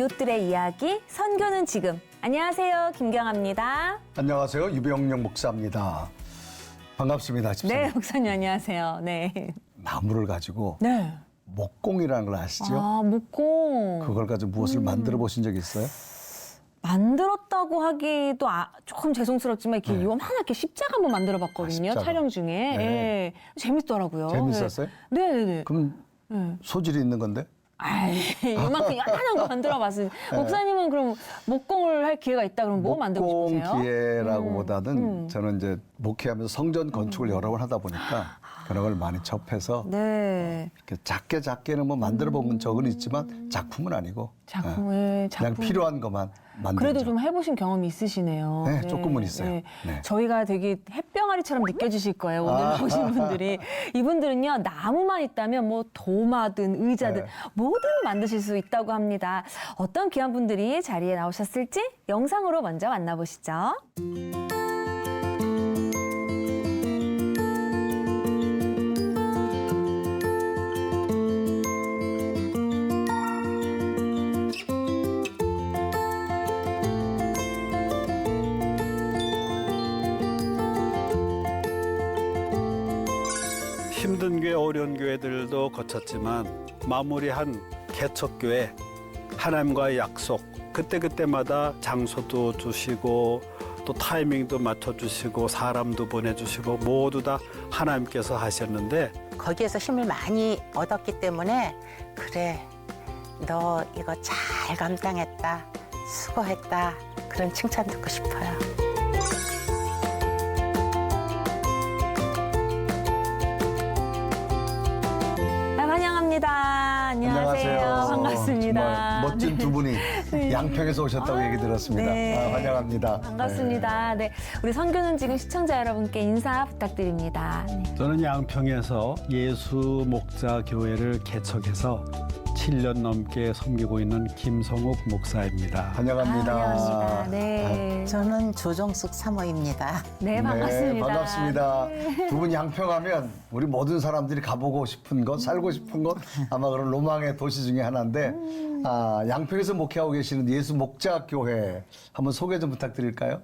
이웃들의 이야기, 선교는 지금. 안녕하세요, 김경아입니다. 안녕하세요. 유병영 목사입니다. 반갑습니다. 집사님. 네, 목사님 안녕하세요. 네. 나무를 가지고 네. 목공이라는 걸 아시죠? 아, 목공. 그걸 가지고 무엇을 만들어 보신 적 있어요? 만들었다고 하기도 조금 죄송스럽지만 이렇게 네. 요만하게 십자가 한번 만들어봤거든요. 십자가. 촬영 중에. 네. 예. 재밌더라고요. 재밌었어요? 네네네. 그럼 네. 소질이 있는 건데? 아이, 이만큼 요만한 거 만들어봤어요. 목사님은 그럼 목공을 할 기회가 있다 그러면 뭐 만들고 싶으세요? 목공 기회라고보다는 저는 이제 목회하면서 성전 건축을 여러 번 하다 보니까 그런 걸 많이 접해서 네. 이렇게 작게는 뭐 만들어 본 적은 있지만 작품은 아니고 작품을 그냥 필요한 것만 만들죠. 그래도 좀 해보신 경험이 있으시네요. 네, 조금은 있어요. 네. 저희가 되게 햇병아리처럼 느껴지실 거예요. 오늘 오신 분들이. 이분들은요, 나무만 있다면 뭐 도마든 의자든 네. 뭐든 만드실 수 있다고 합니다. 어떤 귀한 분들이 자리에 나오셨을지 영상으로 먼저 만나보시죠. 힘든 교회, 어려운 교회들도 거쳤지만 마무리한 개척교회, 하나님과의 약속, 그때그때마다 장소도 주시고 또 타이밍도 맞춰주시고 사람도 보내주시고 모두 다 하나님께서 하셨는데 거기에서 힘을 많이 얻었기 때문에 그래, 너 이거 잘 감당했다, 수고했다, 그런 칭찬 듣고 싶어요. 환영합니다. 안녕하세요. 반갑습니다. 정말 멋진 두 분이 네. 양평에서 오셨다고 얘기 들었습니다. 네. 환영합니다. 반갑습니다. 네. 우리 선교는 지금 시청자 여러분께 인사 부탁드립니다. 네. 저는 양평에서 예수 목자 교회를 개척해서 7년 넘게 섬기고 있는 김성욱 목사입니다. 환영합니다. 환영합니다. 네. 저는 조정숙 사모입니다. 네, 반갑습니다. 네, 반갑습니다. 두 분 양평하면 우리 모든 사람들이 가보고 싶은 곳, 살고 싶은 곳, 아마 그런 로망의 도시 중에 하나인데, 양평에서 목회하고 계시는 예수 목자 교회 한번 소개 좀 부탁드릴까요?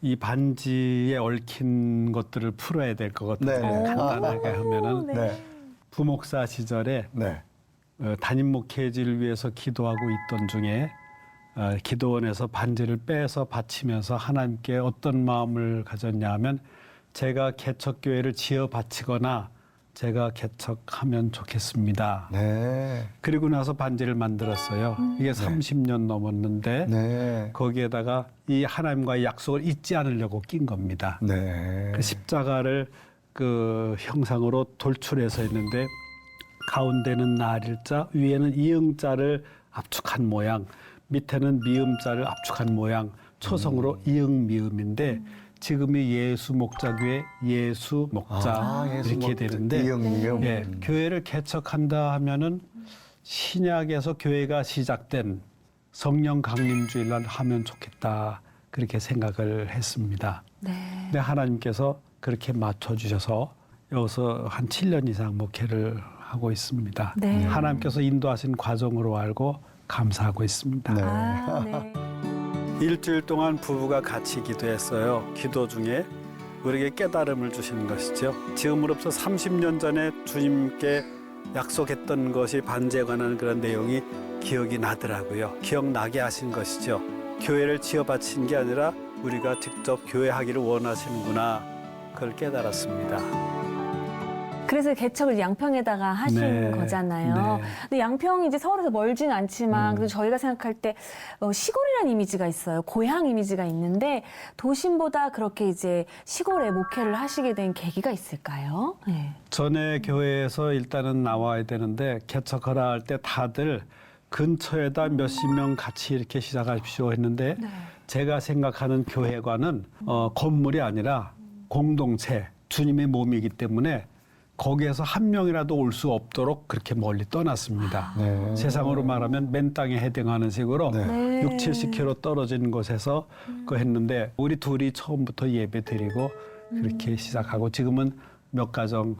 이 반지에 얽힌 것들을 풀어야 될 것 같아요. 네. 간단하게 하면은 네. 부목사 시절에 네. 담임 목회지를 위해서 기도하고 있던 중에 기도원에서 반지를 빼서 바치면서 하나님께 어떤 마음을 가졌냐 하면 제가 개척교회를 지어 바치거나 제가 개척하면 좋겠습니다. 네. 그리고 나서 반지를 만들었어요. 이게 30년 넘었는데 네. 거기에다가 이 하나님과의 약속을 잊지 않으려고 낀 겁니다. 네. 그 십자가를 그 형상으로 돌출해서 했는데 가운데는 나일자, 위에는 이응자를 압축한 모양, 밑에는 미음자를 압축한 모양, 초성으로 이응 미음인데 지금이 예수 목자교회 예수 목자 예수 이렇게 목자, 되는데 이응 미음. 예, 교회를 개척한다 하면은 신약에서 교회가 시작된 성령 강림주일날 하면 좋겠다 그렇게 생각을 했습니다. 네. 근데 하나님께서 그렇게 맞춰주셔서 여기서 한 7년 이상 목회를 하고 있습니다. 네. 하나님께서 인도하신 과정으로 알고 감사하고 있습니다. 네. 네. 일주일 동안 부부가 같이 기도했어요. 기도 중에 우리에게 깨달음을 주시는 것이죠. 지금으로부터 30년 전에 주님께 약속했던 것이 반지에 관한 그런 내용이 기억이 나더라고요. 기억나게 하신 것이죠. 교회를 지어 바친 게 아니라 우리가 직접 교회하기를 원하시는구나. 그걸 깨달았습니다. 그래서 개척을 양평에다가 하신 네. 거잖아요. 네. 근데 양평이 이제 서울에서 멀진 않지만 그래도 저희가 생각할 때 시골이라는 이미지가 있어요. 고향 이미지가 있는데 도심보다 그렇게 이제 시골에 목회를 하시게 된 계기가 있을까요? 네. 전에 교회에서 일단은 나와야 되는데 개척하라 할 때 다들 근처에다 몇십 명 같이 이렇게 시작하십시오 했는데 제가 생각하는 교회관은 건물이 아니라 공동체, 주님의 몸이기 때문에 거기에서 한 명이라도 올 수 없도록 그렇게 멀리 떠났습니다. 네. 세상으로 말하면 맨 땅에 해당하는 식으로 네. 6, 70km 떨어진 곳에서 그거 했는데 우리 둘이 처음부터 예배 드리고 그렇게 시작하고 지금은 몇 가정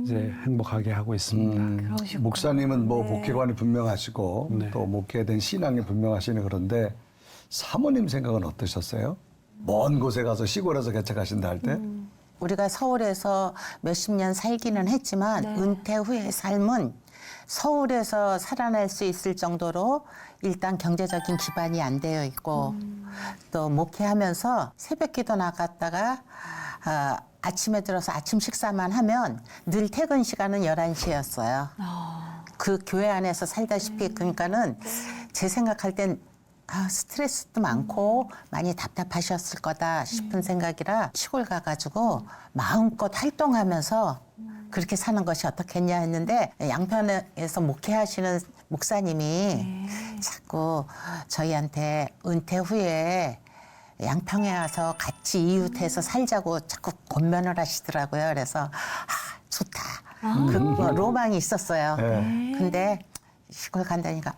이제 행복하게 하고 있습니다. 그러시구나. 목사님은 뭐 목회관이 분명하시고 네. 또 목회된 신앙이 분명하시네. 그런데 사모님 생각은 어떠셨어요? 먼 곳에 가서 시골에서 개척하신다 할 때? 우리가 서울에서 몇십 년 살기는 했지만 네. 은퇴 후의 삶은 서울에서 살아날 수 있을 정도로 일단 경제적인 기반이 안 되어 있고 또 목회하면서 새벽 기도 나갔다가 아침에 들어서 아침 식사만 하면 늘 퇴근 시간은 11시였어요. 그 교회 안에서 살다시피 그러니까는 제 생각할 땐 스트레스도 많고 많이 답답하셨을 거다 싶은 생각이라 시골 가가지고 마음껏 활동하면서 그렇게 사는 것이 어떻겠냐 했는데 양편에서 목회하시는 목사님이 자꾸 저희한테 은퇴 후에 양평에 와서 같이 이웃해서 살자고 자꾸 권면을 하시더라고요. 그래서 좋다. 그 로망이 있었어요. 네. 근데 시골 간다니까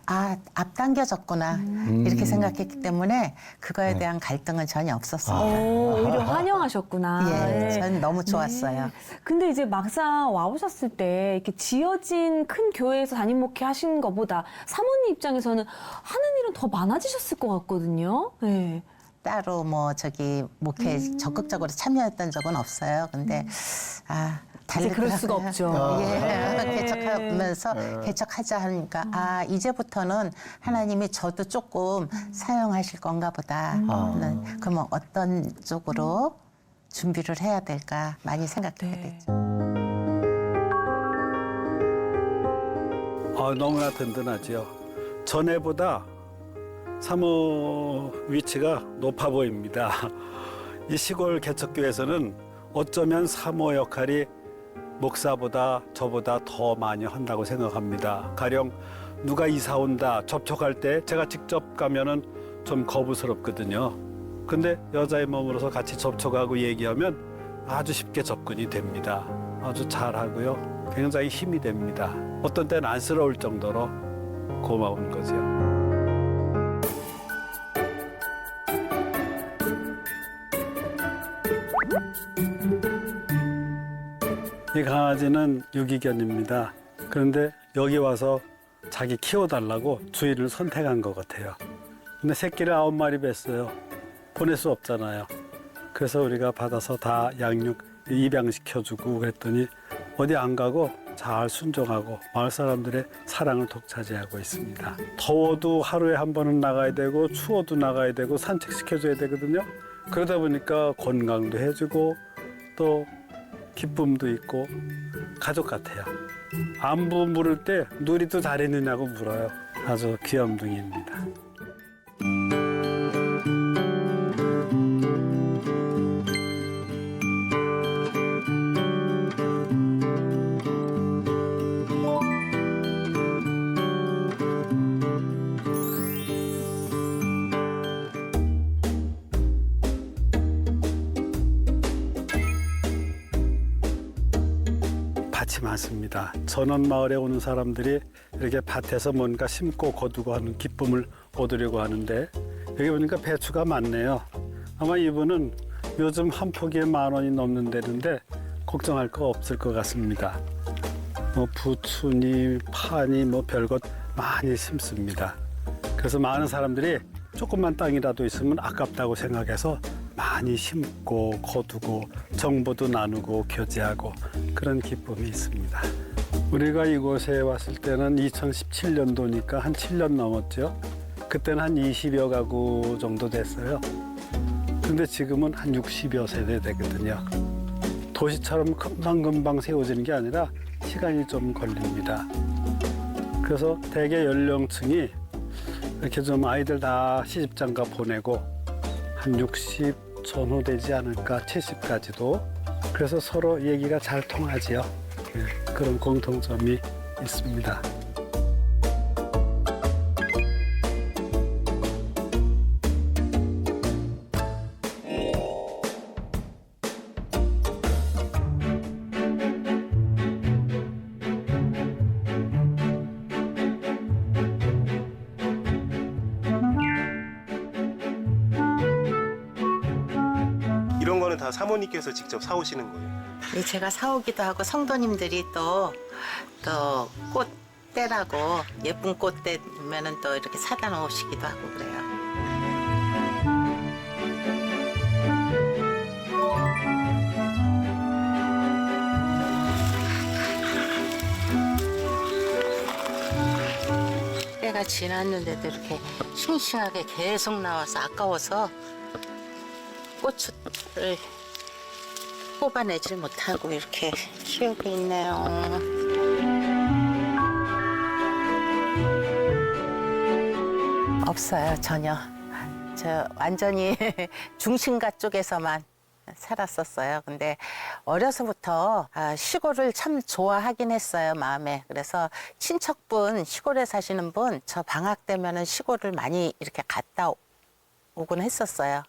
앞당겨졌구나 이렇게 생각했기 때문에 그거에 대한 갈등은 전혀 없었어요. 오히려 환영하셨구나. 예, 네. 전 너무 좋았어요. 네. 근데 이제 막상 와보셨을 때 이렇게 지어진 큰 교회에서 담임 목회 하신 것보다 사모님 입장에서는 하는 일은 더 많아지셨을 것 같거든요. 네. 따로 뭐 목회에 적극적으로 참여했던 적은 없어요. 근데 이제 그럴 수가 없죠. 예, 개척하면서 개척하자 하니까 이제부터는 하나님이 저도 조금 사용하실 건가 보다. 그러면 어떤 쪽으로 준비를 해야 될까 많이 생각하게 네. 됐죠. 너무나 든든하죠. 전에보다 사모 위치가 높아 보입니다. 이 시골 개척교회에서는 어쩌면 사모 역할이 목사보다 저보다 더 많이 한다고 생각합니다. 가령 누가 이사 온다 접촉할 때 제가 직접 가면은 좀 거부스럽거든요. 근데 여자의 몸으로서 같이 접촉하고 얘기하면 아주 쉽게 접근이 됩니다. 아주 잘하고요. 굉장히 힘이 됩니다. 어떤 때는 안쓰러울 정도로 고마운 거죠. 이 강아지는 유기견입니다. 그런데 여기 와서 자기 키워달라고 주인을 선택한 것 같아요. 근데 새끼를 9마리 뵀어요. 보낼 수 없잖아요. 그래서 우리가 받아서 다 양육, 입양시켜주고 그랬더니 어디 안 가고 잘 순종하고 마을 사람들의 사랑을 독차지하고 있습니다. 더워도 하루에 한 번은 나가야 되고 추워도 나가야 되고 산책시켜줘야 되거든요. 그러다 보니까 건강도 해주고 또 기쁨도 있고 가족 같아요. 안부 물을 때 누리도 잘했느냐고 물어요. 아주 귀염둥이입니다. 밭이 많습니다. 전원 마을에 오는 사람들이 이렇게 밭에서 뭔가 심고 거두고 하는 기쁨을 얻으려고 하는데 여기 보니까 배추가 많네요. 아마 이분은 요즘 한 포기에 10,000원이 넘는다는데 걱정할 거 없을 것 같습니다. 뭐 부추니 파니 뭐 별것 많이 심습니다. 그래서 많은 사람들이 조금만 땅이라도 있으면 아깝다고 생각해서 많이 심고 거두고 정보도 나누고 교제하고 그런 기쁨이 있습니다. 우리가 이곳에 왔을 때는 2017년도니까 한 7년 넘었죠. 그때는 한 20여 가구 정도 됐어요. 근데 지금은 한 60여 세대 되거든요. 도시처럼 금방금방 세워지는 게 아니라 시간이 좀 걸립니다. 그래서 대개 연령층이 이렇게 좀 아이들 다 시집장가 보내고 한 60 전후 되지 않을까 70까지도. 그래서 서로 얘기가 잘 통하지요. 그런 공통점이 있습니다. 이런 거는 다 사모님께서 직접 사오시는 거예요? 제가 사오기도 하고 성도님들이 또 꽃 떼라고 예쁜 꽃 떼면은 또 이렇게 사다 놓으시기도 하고 그래요. 때가 지났는데도 이렇게 싱싱하게 계속 나와서 아까워서 고추를 뽑아내질 못하고 이렇게 키우고 있네요. 없어요, 전혀. 저 완전히 중심가 쪽에서만 살았었어요. 근데 어려서부터 시골을 참 좋아하긴 했어요, 마음에. 그래서 친척분, 시골에 사시는 분, 저 방학 되면은 시골을 많이 이렇게 갔다 오곤 했었어요.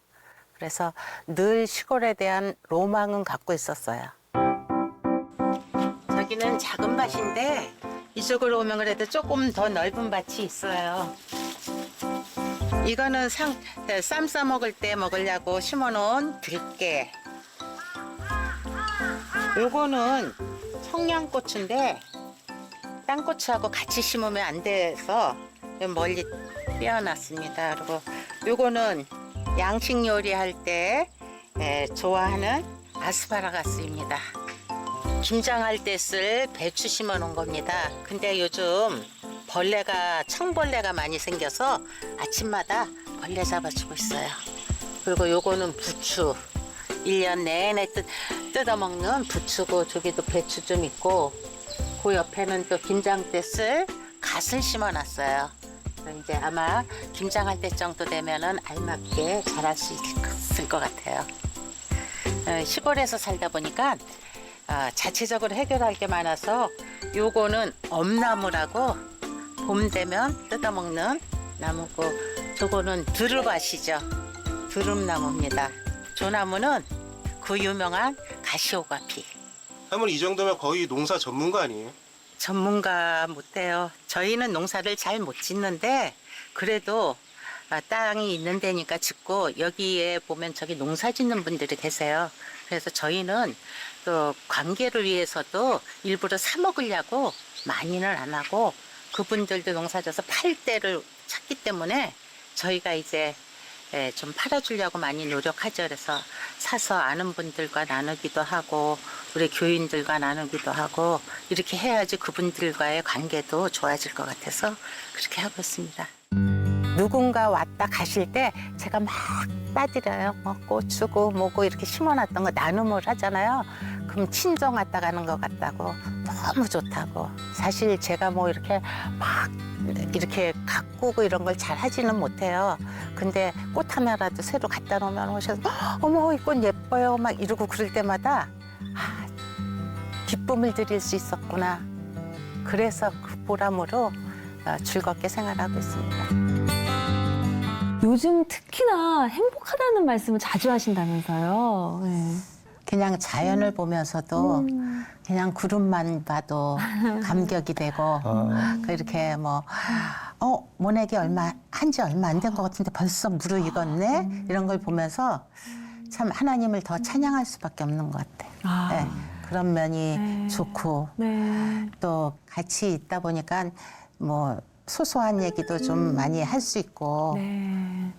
그래서 늘 시골에 대한 로망은 갖고 있었어요. 저기는 작은 밭인데 이쪽으로 오면 그래도 조금 더 넓은 밭이 있어요. 이거는 쌈 싸 먹을 때 먹으려고 심어놓은 들깨. 요거는 청양고추인데 땅고추하고 같이 심으면 안 돼서 멀리 떼어놨습니다. 그리고 요거는 양식 요리할 때 좋아하는 아스파라거스입니다. 김장할 때 쓸 배추 심어놓은 겁니다. 근데 요즘 청벌레가 많이 생겨서 아침마다 벌레 잡아주고 있어요. 그리고 요거는 부추. 1년 내내 뜯어먹는 부추고 저기도 배추 좀 있고 그 옆에는 또 김장 때 쓸 갓을 심어놨어요. 그럼 이제 아마 김장할 때 정도 되면은 알맞게 자랄 수 있을 것 같아요. 시골에서 살다 보니까 자체적으로 해결할 게 많아서 요거는 엄나무라고 봄 되면 뜯어먹는 나무고 저거는 드릅 아시죠? 드릅나무입니다. 조나무는 그 유명한 가시오가피. 할머니 이 정도면 거의 농사 전문가 아니에요? 전문가 못 돼요. 저희는 농사를 잘 못 짓는데 그래도 땅이 있는 데니까 짓고 여기에 보면 저기 농사 짓는 분들이 계세요. 그래서 저희는 또 관계를 위해서도 일부러 사 먹으려고 많이는 안 하고 그분들도 농사 져서 팔 때를 찾기 때문에 저희가 이제 좀 팔아주려고 많이 노력하죠. 그래서 사서 아는 분들과 나누기도 하고 우리 교인들과 나누기도 하고 이렇게 해야지 그분들과의 관계도 좋아질 것 같아서 그렇게 하고 있습니다. 누군가 왔다 가실 때 제가 막 따드려요. 뭐 고추고 뭐고 이렇게 심어놨던 거 나눔을 하잖아요. 그럼 친정 왔다 가는 것 같다고 너무 좋다고. 사실 제가 뭐 이렇게 막 이렇게 가꾸고 이런 걸 잘 하지는 못해요. 근데 꽃 하나라도 새로 갖다 놓으면 오셔서 어머 이 꽃 예뻐요 막 이러고 그럴 때마다 기쁨을 드릴 수 있었구나. 그래서 그 보람으로 즐겁게 생활하고 있습니다. 요즘 특히나 행복하다는 말씀을 자주 하신다면서요. 네. 그냥 자연을 보면서도 그냥 구름만 봐도 감격이 되고 그렇게 뭐 모내기 한지 얼마 안 된 것 같은데 벌써 무르익었네 이런 걸 보면서 참 하나님을 더 찬양할 수밖에 없는 것 같아요. 네, 그런 면이 좋고 또 같이 있다 보니까 뭐 소소한 얘기도 좀 많이 할 수 있고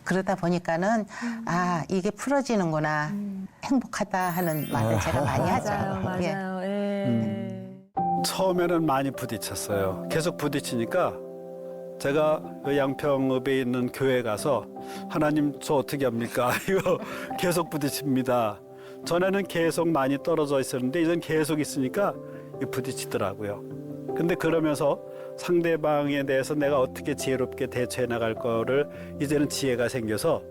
그러다 보니까는 이게 풀어지는구나 행복하다 하는 말을 제가 많이 하죠. 맞아요. 예. 처음에는 많이 부딪혔어요. 계속 부딪히니까 제가 그 양평읍에 있는 교회 가서 하나님 저 어떻게 합니까? 이거 계속 부딪힙니다. 전에는 계속 많이 떨어져 있었는데 이젠 계속 있으니까 부딪히더라고요. 근데 그러면서 상대방에 대해서 내가 어떻게 지혜롭게 대처해 나갈 거를 이제는 지혜가 생겨서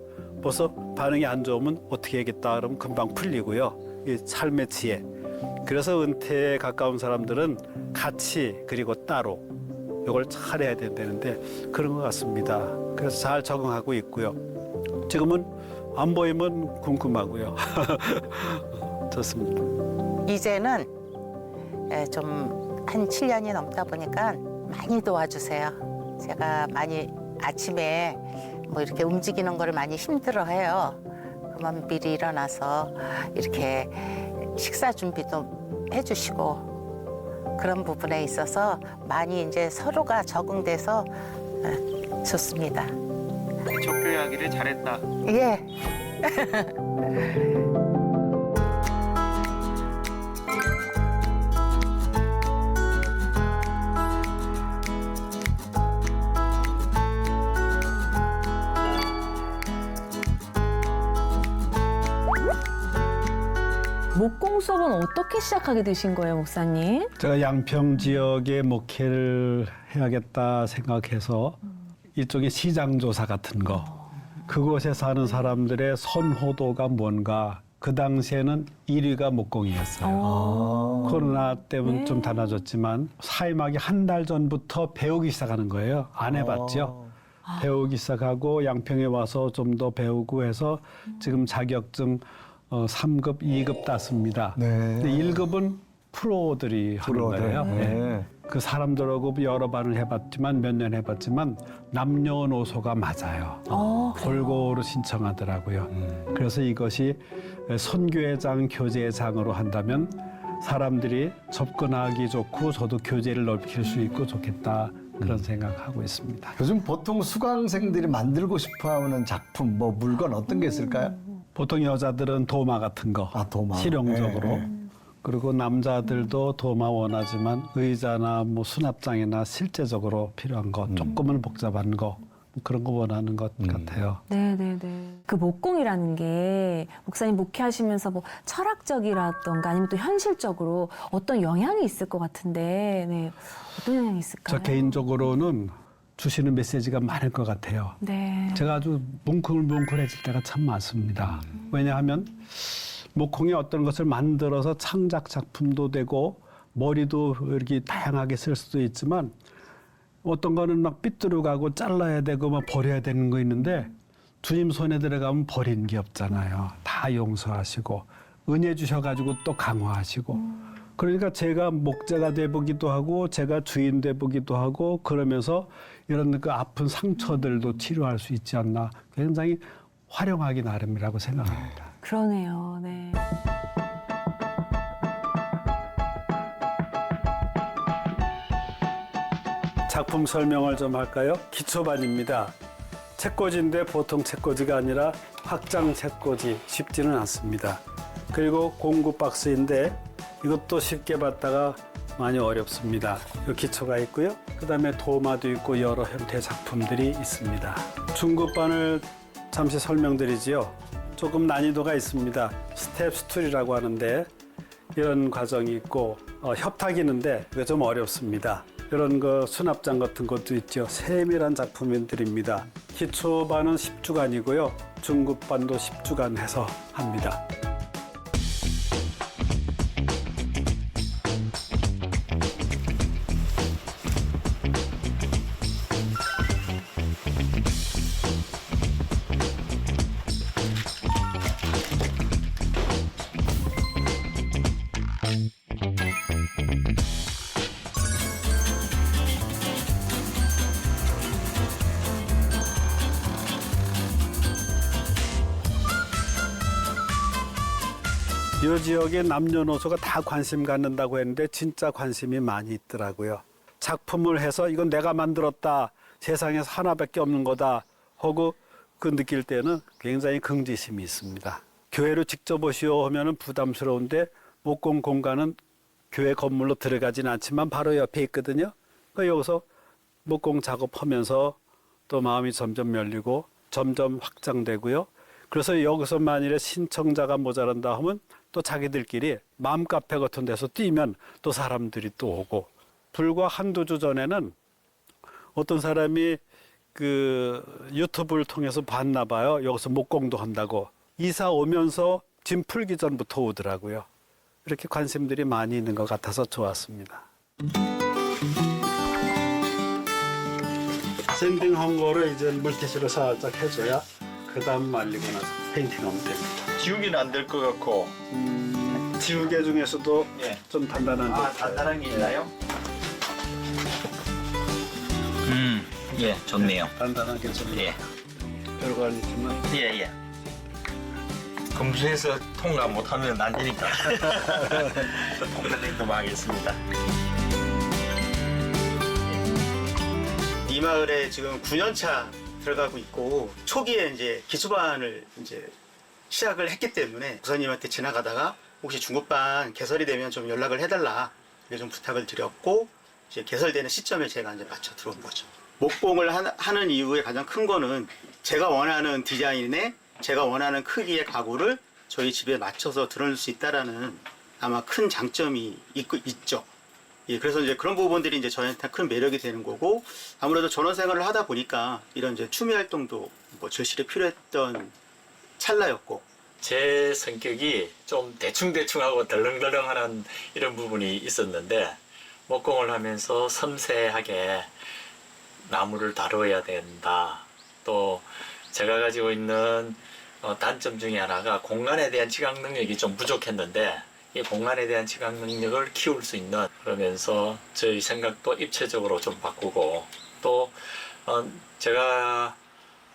벌써 반응이 안 좋으면 어떻게 해야겠다 그러면 금방 풀리고요. 이 삶의 지혜. 그래서 은퇴에 가까운 사람들은 같이 그리고 따로 이걸 잘해야 된다는데 그런 것 같습니다. 그래서 잘 적응하고 있고요. 지금은 안 보이면 궁금하고요. 좋습니다. 이제는 좀 한 7년이 넘다 보니까 많이 도와주세요. 제가 많이 아침에 뭐 이렇게 움직이는 걸 많이 힘들어해요. 그러면 미리 일어나서 이렇게 식사 준비도 해주시고 그런 부분에 있어서 많이 이제 서로가 적응돼서 좋습니다. 족교하기를 잘했다. 예. 목공 수업은 어떻게 시작하게 되신 거예요, 목사님? 제가 양평 지역에 목회를 해야겠다 생각해서 이쪽에 시장 조사 같은 거, 그곳에 사는 사람들의 선호도가 뭔가, 그 당시에는 1위가 목공이었어요. 코로나 때문에 네. 좀 달라졌지만 사임하기 한 달 전부터 배우기 시작하는 거예요. 안 해봤죠. 배우기 시작하고 양평에 와서 좀 더 배우고 해서 지금 자격증 3급, 2급 땄습니다. 네. 근데 1급은 프로들이 하는 거예요. 네. 그 사람들하고 여러 번을 해봤지만, 몇 년 해봤지만 남녀노소가 맞아요. 골고루 신청하더라고요. 그래서 이것이 선교회장, 교제장으로 한다면 사람들이 접근하기 좋고 저도 교제를 넓힐 수 있고 좋겠다, 그런 생각하고 있습니다. 요즘 보통 수강생들이 만들고 싶어하는 작품, 뭐 물건 어떤 게 있을까요? 보통 여자들은 도마 같은 거, 도마. 실용적으로. 네. 그리고 남자들도 도마 원하지만 의자나 뭐 수납장이나 실제적으로 필요한 거, 조금은 복잡한 거, 뭐 그런 거 원하는 것 같아요. 네네네. 그 목공이라는 게 목사님 목회하시면서 뭐 철학적이라던가 아니면 또 현실적으로 어떤 영향이 있을 것 같은데, 네. 어떤 영향이 있을까요? 저 개인적으로는 주시는 메시지가 많을 것 같아요. 네. 제가 아주 뭉클뭉클해질 때가 참 많습니다. 왜냐하면 목공이 어떤 것을 만들어서 창작 작품도 되고 머리도 이렇게 다양하게 쓸 수도 있지만 어떤 거는 막 삐뚤어가고 잘라야 되고 막 버려야 되는 거 있는데 주님 손에 들어가면 버린 게 없잖아요. 다 용서하시고 은혜 주셔가지고 또 강화하시고 그러니까 제가 목자가 돼보기도 하고 제가 주인 돼보기도 하고 그러면서 이런 그 아픈 상처들도 치료할 수 있지 않나, 굉장히 활용하기 나름이라고 생각합니다. 그러네요. 네. 작품 설명을 좀 할까요? 기초반입니다. 책꽂이인데 보통 책꽂이가 아니라 확장 책꽂이, 쉽지는 않습니다. 그리고 공구 박스인데 이것도 쉽게 받다가 많이 어렵습니다. 이 기초가 있고요. 그다음에 도마도 있고 여러 형태의 작품들이 있습니다. 중급반을 잠시 설명드리지요. 조금 난이도가 있습니다. 스텝 스툴이라고 하는데 이런 과정이 있고 협탁이 있는데 이거 좀 어렵습니다. 이런 거 수납장 같은 것도 있죠. 세밀한 작품들입니다. 기초반은 10주간이고요. 중급반도 10주간 해서 합니다. 이 지역의 남녀노소가 다 관심 갖는다고 했는데 진짜 관심이 많이 있더라고요. 작품을 해서 이건 내가 만들었다, 세상에서 하나밖에 없는 거다 하고 그 느낄 때는 굉장히 긍지심이 있습니다. 교회로 직접 오시오 하면은 부담스러운데 목공 공간은 교회 건물로 들어가진 않지만 바로 옆에 있거든요. 그러니까 여기서 목공 작업하면서 또 마음이 점점 열리고 점점 확장되고요. 그래서 여기서 만일에 신청자가 모자란다 하면 또 자기들끼리 맘카페 같은 데서 뛰면 또 사람들이 또 오고, 불과 한두 주 전에는 어떤 사람이 그 유튜브를 통해서 봤나 봐요. 여기서 목공도 한다고. 이사 오면서 짐 풀기 전부터 오더라고요. 이렇게 관심들이 많이 있는 것 같아서 좋았습니다. 샌딩한 거를 이제 물티슈로 살짝 해줘야 그 다음 말리고 나서 페인팅하면 됩니다. 지우기는 안 될 것 같고. 지우개 중에서도 예. 좀 단단한 게 단단한 게 있나요? 예, 좋네요. 단단한 게 좀 예, 별거 아니지만 예, 예. 검수해서 통과 못하면 안 되니까. 통과된 것만 하겠습니다. 이 마을에 지금 9년차 들어가고 있고 초기에 이제 기초반을 이제 시작을 했기 때문에 부사님한테 지나가다가 혹시 중급반 개설이 되면 좀 연락을 해달라 이렇게 좀 부탁을 드렸고 이제 개설되는 시점에 제가 이제 맞춰 들어온 거죠. 목공을 하는 이유의 가장 큰 거는 제가 원하는 디자인에 제가 원하는 크기의 가구를 저희 집에 맞춰서 들어올 수 있다라는 아마 큰 장점이 있죠. 예, 그래서 이제 그런 부분들이 이제 저한테 큰 매력이 되는 거고 아무래도 전원 생활을 하다 보니까 이런 이제 추미 활동도 뭐 절실히 필요했던 찰나였고 제 성격이 좀 대충대충하고 덜렁덜렁하는 이런 부분이 있었는데 목공을 하면서 섬세하게 나무를 다루어야 된다. 또 제가 가지고 있는 단점 중에 하나가 공간에 대한 지각 능력이 좀 부족했는데 이 공간에 대한 지각 능력을 키울 수 있는 그러면서 저희 생각도 입체적으로 좀 바꾸고 또 제가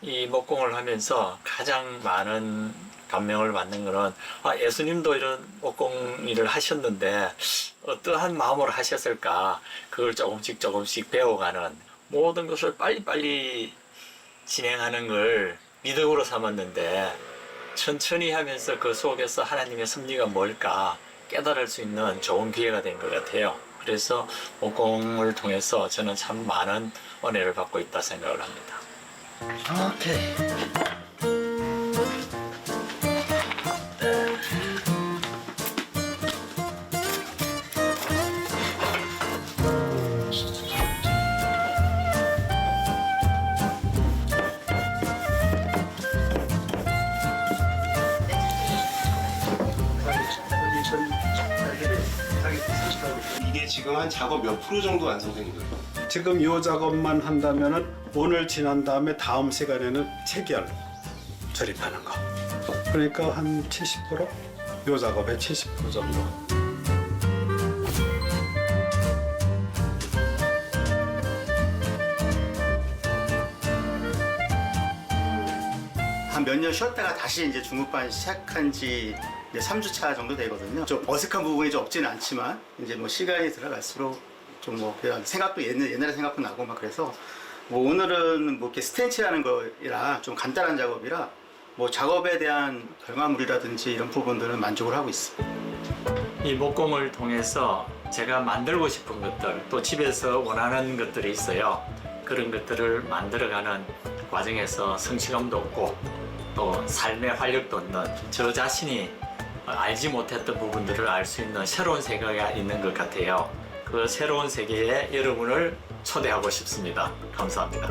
이 목공을 하면서 가장 많은 감명을 받는 거는 예수님도 이런 목공 일을 하셨는데 어떠한 마음으로 하셨을까 그걸 조금씩 배워가는 모든 것을 빨리빨리 진행하는 걸 미덕으로 삼았는데 천천히 하면서 그 속에서 하나님의 섭리가 뭘까 깨달을 수 있는 좋은 기회가 된 것 같아요. 그래서 목공을 통해서 저는 참 많은 은혜를 받고 있다 생각을 합니다. 오케이. 이게 지금 한 작업 몇 프로 정도 완성된 거예요? 지금 이 작업만 한다면은 오늘 지난 다음에 다음 시간에는 체결 조립하는 거. 그러니까 한 70%? 이 작업의 70% 정도. 한 몇 년 쉬었다가 다시 이제 중급반 시작한 지 이제 3주차 정도 되거든요. 좀 어색한 부분이 좀 없지는 않지만 이제 뭐 시간이 들어갈수록 좀 뭐 생각도 옛날에 생각도 나고 막 그래서 뭐 오늘은 뭐 이렇게 스텐치라는 거라 좀 간단한 작업이라 뭐 작업에 대한 결과물이라든지 이런 부분들은 만족을 하고 있습니다. 이 목공을 통해서 제가 만들고 싶은 것들 또 집에서 원하는 것들이 있어요. 그런 것들을 만들어가는 과정에서 성취감도 얻고 또 삶의 활력도 얻는 저 자신이 알지 못했던 부분들을 알 수 있는 새로운 세계가 있는 것 같아요. 그 새로운 세계에 여러분을 초대하고 싶습니다. 감사합니다.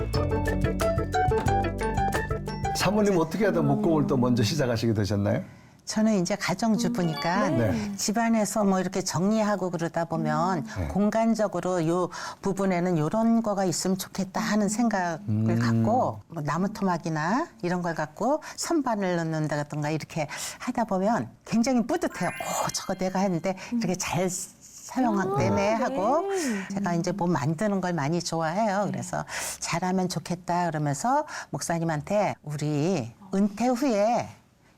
사모님 어떻게 하다 목공을 또 먼저 시작하시게 되셨나요? 저는 이제 가정주부니까 네. 집안에서 뭐 이렇게 정리하고 그러다 보면 공간적으로 요 부분에는 요런 거가 있으면 좋겠다 하는 생각을 갖고 뭐 나무 토막이나 이런 걸 갖고 선반을 넣는다든가 이렇게 하다 보면 굉장히 뿌듯해요. 저거 내가 했는데 이렇게 잘 사용되네 하고 제가 이제 뭐 만드는 걸 많이 좋아해요. 그래서 잘하면 좋겠다 그러면서 목사님한테 우리 은퇴 후에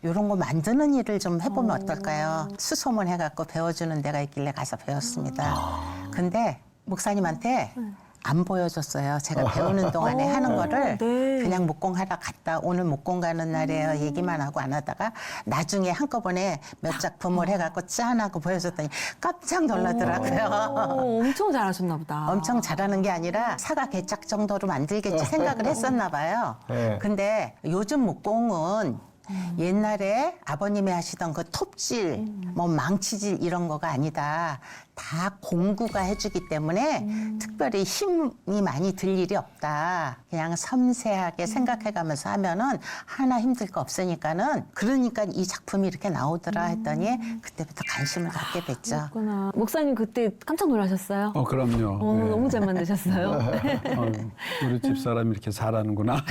이런 거 만드는 일을 좀 해보면 어떨까요? 수소문 해갖고 배워주는 데가 있길래 가서 배웠습니다. 근데 목사님한테 안 보여줬어요. 제가 배우는 동안에 하는 거를 네. 그냥 목공하러 갔다 오늘 목공 가는 날이에요. 얘기만 하고 안 하다가 나중에 한꺼번에 몇 작품을 해갖고 짠하고 보여줬더니 깜짝 놀라더라고요. 엄청 잘하셨나 보다. 엄청 잘하는 게 아니라 사과 개짝 정도로 만들겠지 생각을 했었나 봐요. 네. 근데 요즘 목공은 옛날에 아버님이 하시던 그 톱질, 뭐 망치질 이런 거가 아니다. 다 공구가 해주기 때문에 특별히 힘이 많이 들 일이 없다. 그냥 섬세하게 생각해가면서 하면은 하나 힘들 거 없으니까는 그러니까 이 작품이 이렇게 나오더라 했더니 그때부터 관심을 갖게 됐죠. 그렇구나. 목사님 그때 깜짝 놀라셨어요? 그럼요. 네. 너무 잘 만드셨어요. 우리 집사람이 이렇게 잘하는구나.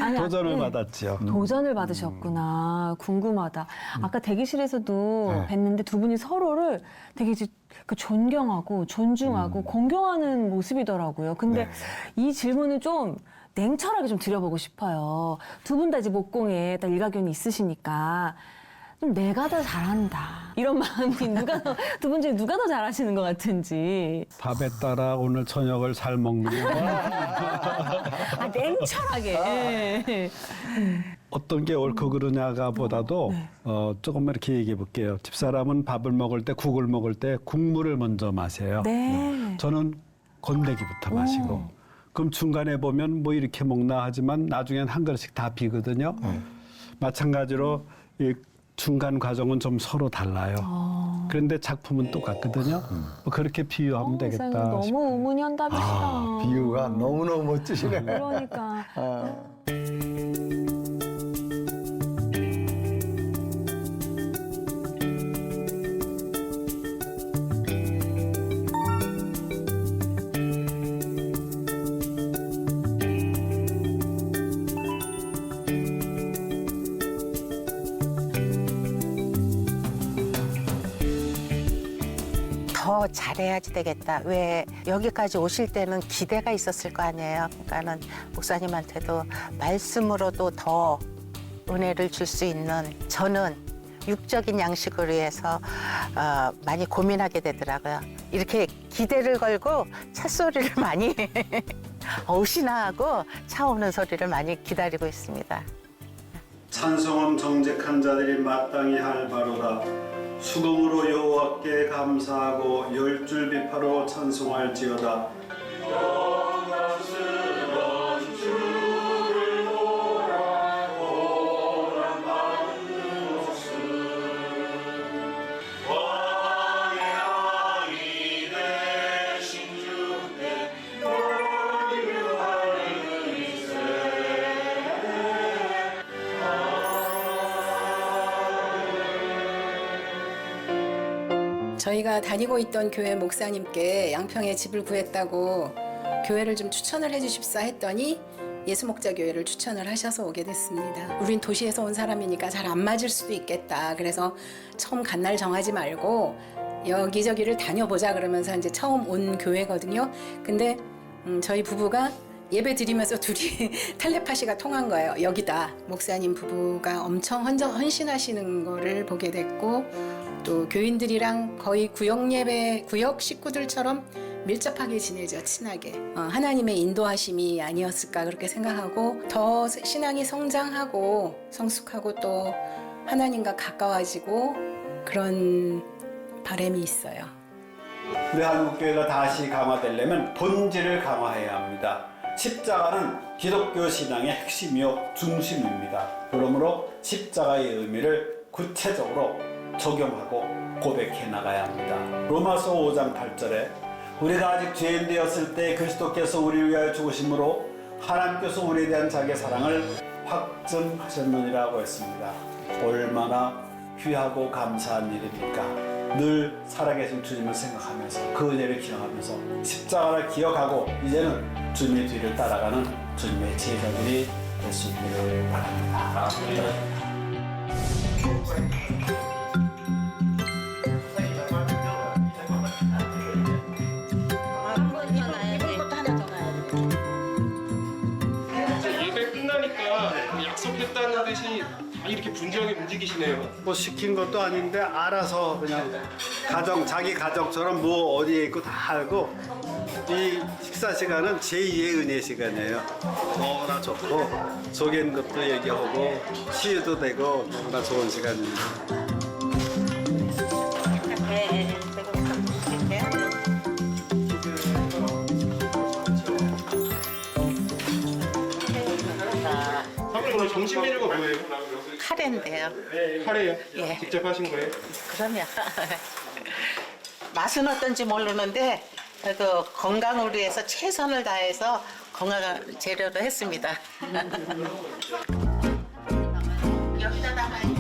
아니, 도전을 네. 받았죠. 도전을 받으셨구나. 궁금하다. 아까 대기실에서도 네. 뵀는데 두 분이 서로를 되게 이제 그 존경하고 존중하고 공경하는 모습이더라고요. 근데 네. 이 질문을 좀 냉철하게 좀 드려보고 싶어요. 두 분 다 이제 목공에 딱 일가견이 있으시니까 좀 내가 더 잘한다 이런 마음이 두 분 중에 누가 더 잘하시는 것 같은지. 밥에 따라 오늘 저녁을 잘 먹는 거. 아, 냉철하게. 예. 어떤 게 옳고 그르냐가 보다도 조금 이렇게 얘기해 볼게요. 집사람은 밥을 먹을 때 국을 먹을 때 국물을 먼저 마셔요. 네. 저는 건더기부터 마시고. 그럼 중간에 보면 뭐 이렇게 먹나 하지만 나중엔 한 그릇씩 다 비거든요. 마찬가지로 이 중간 과정은 좀 서로 달라요. 그런데 작품은 똑같거든요. 뭐 그렇게 비유하면 되겠다. 너무 우문현답이시다. 비유가 너무너무 멋지시네. 그러니까. 더 잘해야지 되겠다. 왜 여기까지 오실 때는 기대가 있었을 거 아니에요. 그러니까는 목사님한테도 말씀으로도 더 은혜를 줄 수 있는, 저는 육적인 양식을 위해서 많이 고민하게 되더라고요. 이렇게 기대를 걸고 찻소리를 많이 어우시나 하고 차 오는 소리를 많이 기다리고 있습니다. 찬송은 정직한 자들이 마땅히 할 바로다. 수금으로 여호와께 감사하고 열 줄 비파로 찬송할지어다. 저희가 다니고 있던 교회 목사님께 양평에 집을 구했다고 교회를 좀 추천을 해주십사 했더니 예수목자교회를 추천을 하셔서 오게 됐습니다. 우린 도시에서 온 사람이니까 잘 안 맞을 수도 있겠다. 그래서 처음 간 날 정하지 말고 여기저기를 다녀보자 그러면서 이제 처음 온 교회거든요. 근데 저희 부부가 예배 드리면서 둘이 텔레파시가 통한 거예요. 여기다. 목사님 부부가 엄청 헌신하시는 거를 보게 됐고, 또 교인들이랑 거의 구역 예배, 구역 식구들처럼 밀접하게 지내죠, 친하게. 하나님의 인도하심이 아니었을까 그렇게 생각하고, 더 신앙이 성장하고 성숙하고 또 하나님과 가까워지고 그런 바람이 있어요. 우리 한국교회가 다시 강화되려면 본질을 강화해야 합니다. 십자가는 기독교 신앙의 핵심이요 중심입니다. 그러므로 십자가의 의미를 구체적으로 적용하고 고백해 나가야 합니다. 로마서 5장 8절에 우리가 아직 죄인 되었을 때 그리스도께서 우리를 위하여 죽으심으로 하나님께서 우리에 대한 자기의 사랑을 확증하셨느니라고 했습니다. 얼마나 귀하고 감사한 일입니까? 늘 살아계신 주님을 생각하면서 그 은혜를 기억하면서 십자가를 기억하고 이제는 주님의 뒤를 따라가는 주님의 제자들이 될 수 있기를 바랍니다. 예배 끝나니까 약속했다는 듯이 다 이렇게 분주하게 움직이시네요. 뭐 시킨 것도 아닌데 알아서 그냥 자기 가정처럼 뭐 어디에 있고 다 알고, 이 식사 시간은 제2의 은혜 시간이에요. 너무나 좋고 속인 것도 얘기하고 치유도 되고 너무나 좋은 시간입니다. 사모님 오늘 점심 메뉴가 뭐예요? 카레인데요. 카레요? 예. 직접 하신 거예요? 그러면 맛은 어떤지 모르는데 그래도 건강을 위해서 최선을 다해서 건강한 재료로 했습니다. 여기다 담아요.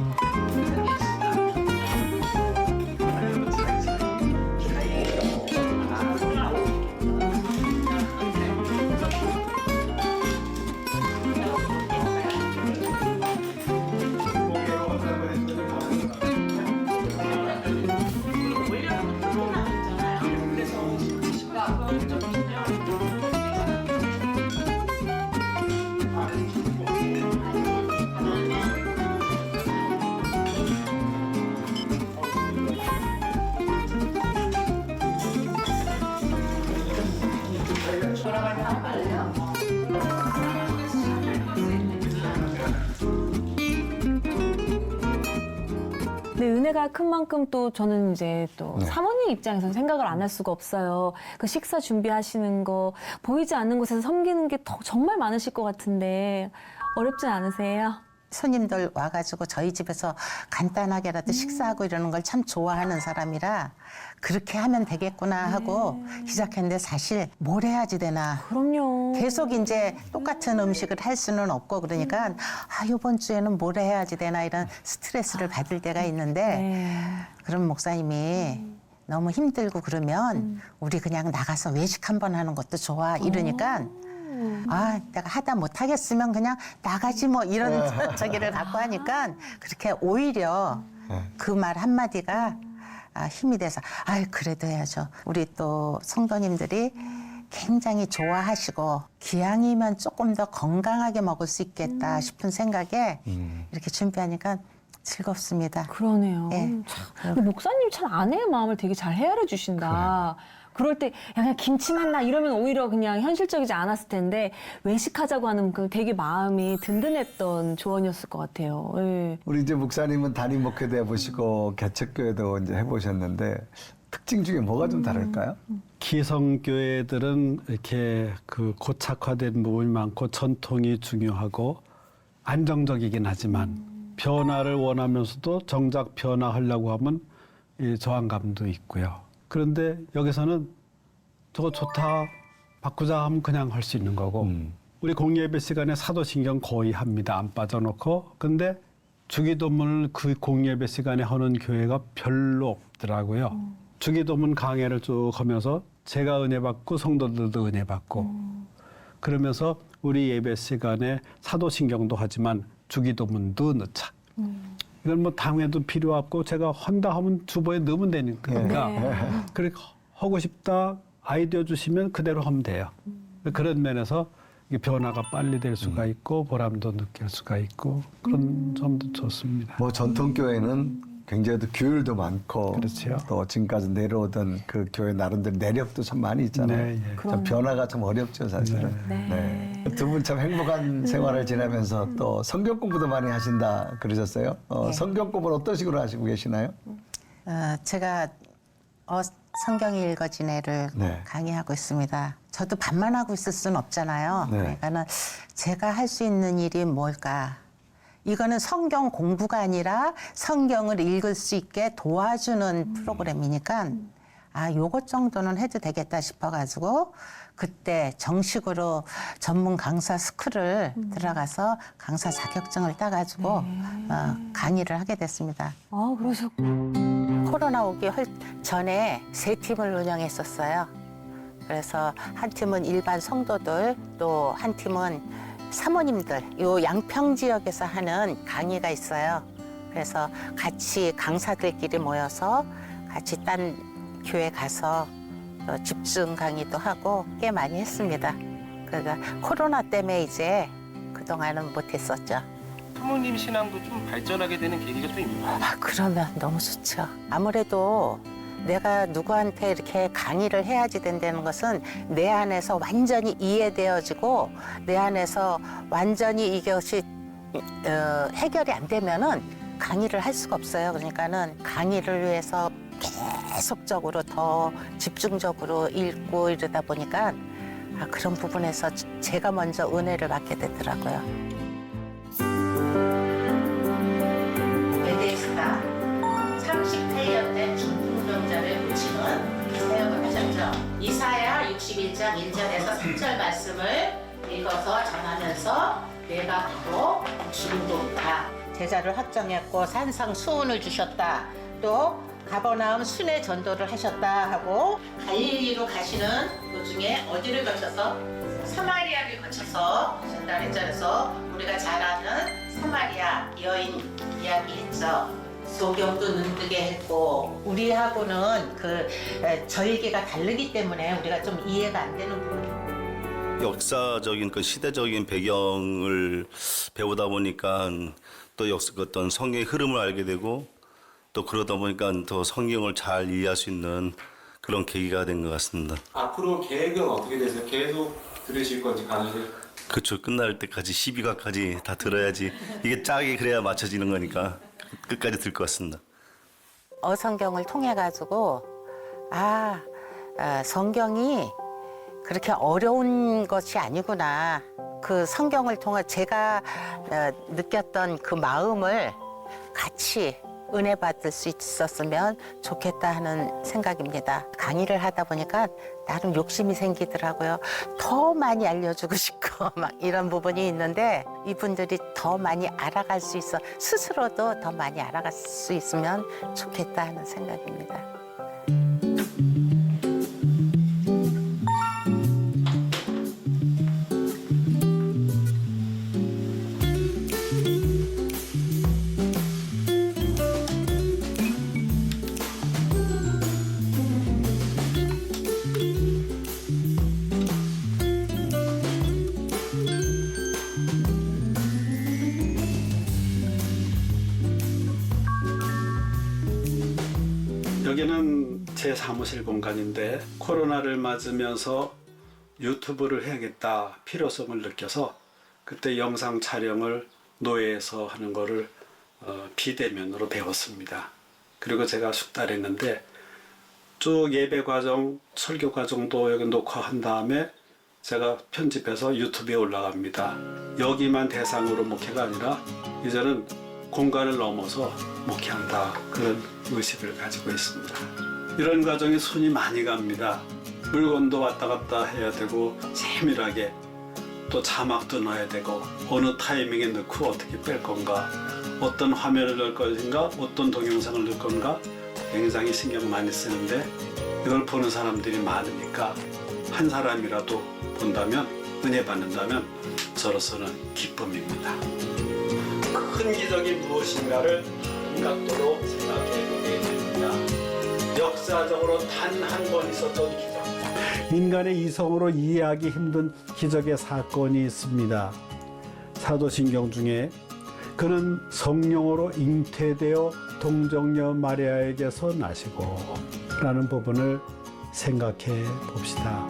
은혜가 큰 만큼 또 저는 이제 또 네. 사모님 입장에서는 생각을 안 할 수가 없어요. 그 식사 준비하시는 거, 보이지 않는 곳에서 섬기는 게 정말 많으실 것 같은데 어렵진 않으세요? 손님들 와가지고 저희 집에서 간단하게라도 식사하고 이러는 걸 참 좋아하는 사람이라 그렇게 하면 되겠구나 하고 시작했는데 사실 뭘 해야지 되나. 그럼요. 계속 이제 똑같은 음식을 할 수는 없고 그러니까 아, 이번 주에는 뭘 해야지 되나 이런 스트레스를 받을 때가 있는데 네. 그럼 목사님이 너무 힘들고 그러면 우리 그냥 나가서 외식 한번 하는 것도 좋아 이러니까 아, 내가 하다 못하겠으면 그냥 나가지 뭐 이런 저기를 갖고 하니까 그렇게 오히려 그 말 한마디가 힘이 돼서 아유 그래도 해야죠. 우리 또 성도님들이 굉장히 좋아하시고 기왕이면 조금 더 건강하게 먹을 수 있겠다 싶은 생각에 이렇게 준비하니까 즐겁습니다. 그러네요. 예. 참, 근데 목사님 참 아내의 마음을 되게 잘 헤아려 주신다. 그럴 때 야, 그냥 김치만 나 이러면 오히려 그냥 현실적이지 않았을 텐데 외식하자고 하는 그 되게 마음이 든든했던 조언이었을 것 같아요. 예. 우리 이제 목사님은 단임 목회도 해보시고 개척교회도 이제 해보셨는데 특징 중에 뭐가 좀 다를까요? 기성교회들은 이렇게 그 고착화된 부분이 많고 전통이 중요하고 안정적이긴 하지만 변화를 원하면서도 정작 변화하려고 하면 이 저항감도 있고요. 그런데 여기서는 저거 좋다 바꾸자 하면 그냥 할 수 있는 거고 우리 공예배 시간에 사도신경 거의 합니다. 안 빠져놓고. 근데 주기도문을 그 공예배 시간에 하는 교회가 별로 없더라고요. 주기도문 강해를 쭉 하면서 제가 은혜 받고 성도들도 은혜 받고 그러면서 우리 예배 시간에 사도신경도 하지만 주기도문도 넣자. 이건 뭐 당회도 필요 없고 제가 한다 하면 주보에 넣으면 되니까. 그렇게 하고 싶다 아이디어 주시면 그대로 하면 돼요. 그런 면에서 이게 변화가 빨리 될 수가 있고 보람도 느낄 수가 있고 그런 점도 좋습니다. 뭐 전통교회는 굉장히 또 규율도 많고 그렇죠. 또 지금까지 내려오던 그 교회 나름대로 내력도 참 많이 있잖아요. 네, 예. 참 변화가 참 어렵죠 사실은. 네. 두 분 참 행복한 생활을 지내면서 또 성경 공부도 많이 하신다 그러셨어요. 네. 성경 공부는 어떤 식으로 하시고 계시나요? 제가 성경 읽어지네를 네. 강의하고 있습니다. 저도 밥만 하고 있을 수는 없잖아요. 네. 그러니까는 제가 할 수 있는 일이 뭘까? 이거는 성경 공부가 아니라 성경을 읽을 수 있게 도와주는 프로그램이니까 아, 요것 정도는 해도 되겠다 싶어가지고 그때 정식으로 전문 강사 스쿨을 들어가서 강사 자격증을 따가지고 강의를 하게 됐습니다. 아, 그러셨구나. 코로나 오기 전에 3팀을 운영했었어요. 그래서 한 팀은 일반 성도들, 또 한 팀은 사모님들, 요 양평 지역에서 하는 강의가 있어요. 그래서 같이 강사들끼리 모여서 같이 딴 교회 가서 또 집중 강의도 하고 꽤 많이 했습니다. 그러니까 코로나 때문에 이제 그동안은 못했었죠. 사모님 신앙도 좀 발전하게 되는 계기가 또 있나요? 아, 그러면 너무 좋죠. 아무래도 내가 누구한테 이렇게 강의를 해야지 된다는 것은 내 안에서 완전히 이해되어지고 내 안에서 완전히 이것이 해결이 안 되면은 강의를 할 수가 없어요. 그러니까는 강의를 위해서 계속적으로 더 집중적으로 읽고 이러다 보니까 그런 부분에서 제가 먼저 은혜를 받게 되더라고요. 메데스가 38년 된 중풍병자를 고치는 사역을 하셨죠. 이사야 61장 1절에서 3절 말씀을 읽어서 전하면서 내가 바로 주인도다. 제자를 확정했고 산상 수훈을 주셨다. 또 가버나움 순회 전도를 하셨다 하고 갈릴리로 가시는 도중에 어디를 거쳐서 사마리아를 거쳐서 하셨다 그랬죠. 우리가 잘 아는 사마리아 여인 이야기 했죠. 소경도 눈뜨게 했고 우리하고는 그 절기가 다르기 때문에 우리가 좀 이해가 안 되는 부분이 역사적인 그 시대적인 배경을 배우다 보니까 또 어떤 성경의 흐름을 알게 되고 또 그러다 보니까 더 성경을 잘 이해할 수 있는 그런 계기가 된 것 같습니다. 앞으로 계획은 어떻게 되세요? 계속 들으실 건지 강의를? 그쵸. 끝날 때까지 12과까지 다 들어야지 이게 짝이 그래야 맞춰지는 거니까 끝까지 들 것 같습니다. 어성경을 통해 가지고 성경이 그렇게 어려운 것이 아니구나. 그 성경을 통해 제가 느꼈던 그 마음을 같이 은혜 받을 수 있었으면 좋겠다 하는 생각입니다. 강의를 하다 보니까 나름 욕심이 생기더라고요. 더 많이 알려주고 싶고 막 이런 부분이 있는데 이분들이 더 많이 알아갈 수 있어 스스로도 더 많이 알아갈 수 있으면 좋겠다 하는 생각입니다. 여기는 제 사무실 공간인데 코로나를 맞으면서 유튜브를 해야겠다 필요성을 느껴서 그때 영상 촬영을 노예에서 하는 거를 비대면으로 배웠습니다. 그리고 제가 숙달했는데 쭉 예배 과정, 설교 과정도 여기 녹화한 다음에 제가 편집해서 유튜브에 올라갑니다. 여기만 대상으로 목회가 아니라 이제는 공간을 넘어서 목회한다, 그런 의식을 가지고 있습니다. 이런 과정에 손이 많이 갑니다. 물건도 왔다 갔다 해야 되고 세밀하게 또 자막도 넣어야 되고 어느 타이밍에 넣고 어떻게 뺄 건가, 어떤 화면을 넣을 것인가, 어떤 동영상을 넣을 건가 굉장히 신경 많이 쓰는데 이걸 보는 사람들이 많으니까 한 사람이라도 본다면, 은혜 받는다면 저로서는 기쁨입니다. 큰 기적이 무엇인가를 한 각도로 생각해 보게 됩니다. 역사적으로 단 한 번 있었던 기적. 인간의 이성으로 이해하기 힘든 기적의 사건이 있습니다. 사도신경 중에 그는 성령으로 잉태되어 동정녀 마리아에게서 나시고 라는 부분을 생각해 봅시다.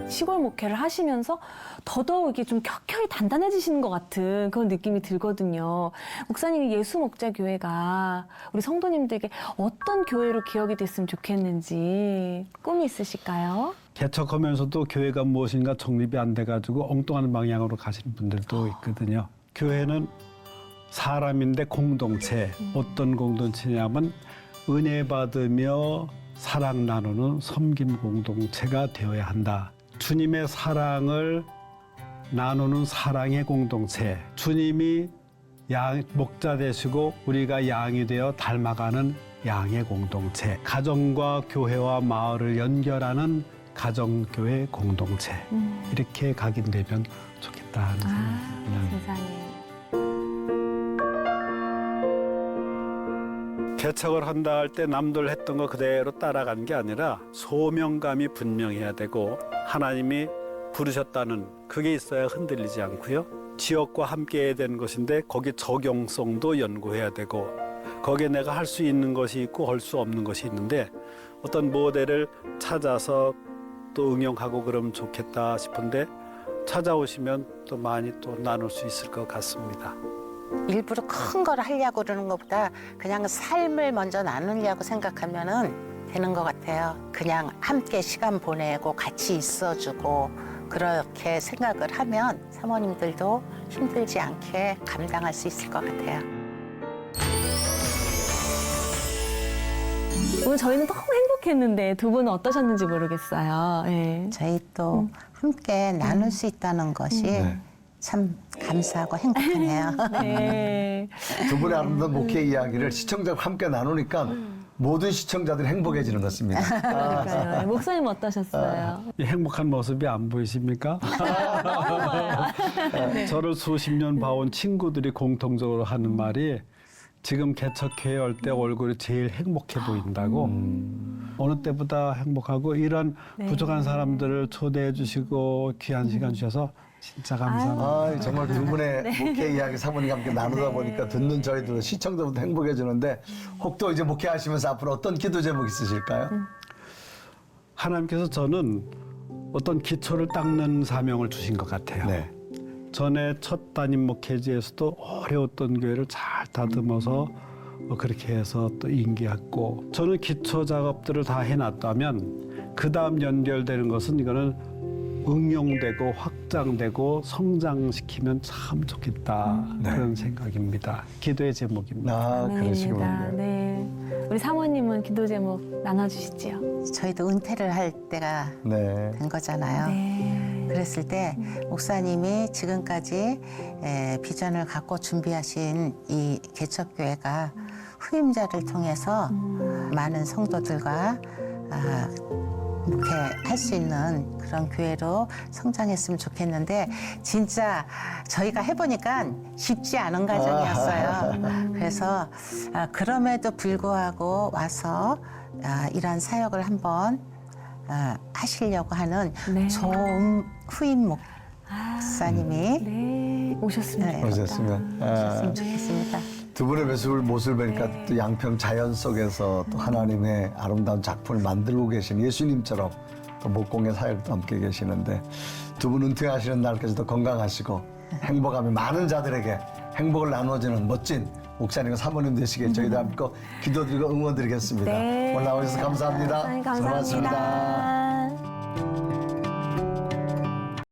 시골 목회를 하시면서 더더욱 이게 좀 켜켜이 단단해지시는 것 같은 그런 느낌이 들거든요. 목사님이 예수목자교회가 우리 성도님들에게 어떤 교회로 기억이 됐으면 좋겠는지 꿈이 있으실까요? 개척하면서도 교회가 무엇인가 정립이 안 돼가지고 엉뚱한 방향으로 가시는 분들도 있거든요. 교회는 사람인데 공동체, 어떤 공동체냐면 은혜 받으며 사랑 나누는 섬김 공동체가 되어야 한다. 주님의 사랑을 나누는 사랑의 공동체, 주님이 목자 되시고 우리가 양이 되어 닮아가는 양의 공동체, 가정과 교회와 마을을 연결하는 가정교회 공동체, 이렇게 각인되면 좋겠다 하는 생각입니다. 세상에. 개척을 한다 할 때 남들 했던 거 그대로 따라간 게 아니라 소명감이 분명해야 되고 하나님이 부르셨다는 그게 있어야 흔들리지 않고요. 지역과 함께 해야 되는 것인데 거기 적용성도 연구해야 되고 거기에 내가 할 수 있는 것이 있고 할 수 없는 것이 있는데 어떤 모델을 찾아서 또 응용하고 그러면 좋겠다 싶은데 찾아오시면 또 많이 또 나눌 수 있을 것 같습니다. 일부러 큰 걸 하려고 그러는 것보다 그냥 삶을 먼저 나누려고 생각하면은 되는 것 같아요. 그냥 함께 시간 보내고 같이 있어주고 그렇게 생각을 하면 사모님들도 힘들지 않게 감당할 수 있을 것 같아요. 오늘 저희는 너무 행복했는데 두 분은 어떠셨는지 모르겠어요. 네. 저희 또 함께 나눌 수 있다는 것이 참 감사하고 행복하네요. 네. 두 분의 아름다운 목회 이야기를 시청자와 함께 나누니까 모든 시청자들이 행복해지는 것 같습니다. 그러니까요. 목사님 어떠셨어요? 이 행복한 모습이 안 보이십니까? 저를 수십 년 봐온 친구들이 공통적으로 하는 말이 지금 개척회에 올 때 얼굴이 제일 행복해 보인다고. 어느 때보다 행복하고 이런 부족한 사람들을 초대해 주시고 귀한 시간 주셔서 진짜 감사합니다. 아, 정말 두 분의 목회 이야기 사모님과 함께 나누다 보니까 듣는 저희도 시청자분도 행복해지는데 혹 또 이제 목회하시면서 앞으로 어떤 기도 제목 있으실까요? 하나님께서 저는 어떤 기초를 닦는 사명을 주신 것 같아요. 네. 전에 첫 담임 목회지에서도 어려웠던 교회를 잘 다듬어서 그렇게 해서 또 인계했고, 저는 기초 작업들을 다 해놨다면 그 다음 연결되는 것은 이거는 응용되고 확장되고 성장시키면 참 좋겠다, 그런 생각입니다. 기도의 제목입니다. 아, 그러시군요. 아멘입니다. 네. 우리 사모님은 기도 제목 나눠주시지요. 저희도 은퇴를 할 때가 네. 된 거잖아요. 네. 그랬을 때 목사님이 지금까지 비전을 갖고 준비하신 이 개척교회가 후임자를 통해서 많은 성도들과 목회할 수 있는 그런 교회로 성장했으면 좋겠는데 진짜 저희가 해보니까 쉽지 않은 과정이었어요. 그래서 그럼에도 불구하고 와서 이런 사역을 한번 하시려고 하는 네. 좋은 후임 목사님이 네. 오셨으면 좋겠다. 오셨으면. 오셨으면 좋겠습니다. 두 분의 모습을 보니까 또 양평 자연 속에서 또 하나님의 아름다운 작품을 만들고 계신 예수님처럼 또 목공의 사역도 함께 계시는데 두 분 은퇴하시는 날까지도 건강하시고 행복하며 많은 자들에게 행복을 나누어주는 멋진 목사님과 사모님 되시길 저희도 함께 기도드리고 응원드리겠습니다. 네. 오늘 나오셔서 감사합니다. 목사님 감사합니다. 고맙습니다.